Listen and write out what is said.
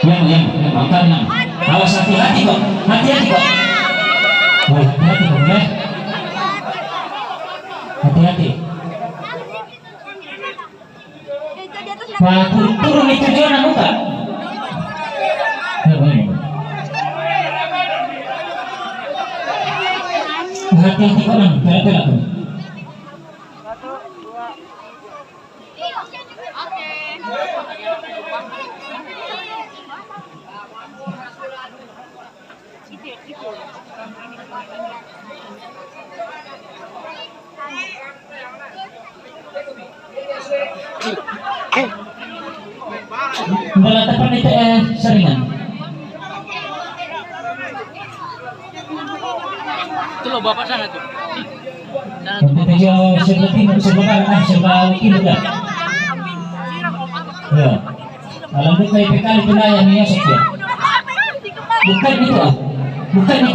yang makan yang. Awas hati-hati kok, hati-hati kok. Woi, hati-hati kok, ya. Hati-hati. Pak, turun itu zona muka. Hati-hati kok, nang, pelan-pelan. Bola tepat itu seringan. Itu loh bapak sana tuh. Sana tuh. Untuk dia sebelah timur, sebelah kanan, sebelah kiri dah. Ya. Alam itu kayak pekal itu lah yang biasa dia. Bukan itu ah, bukan itu.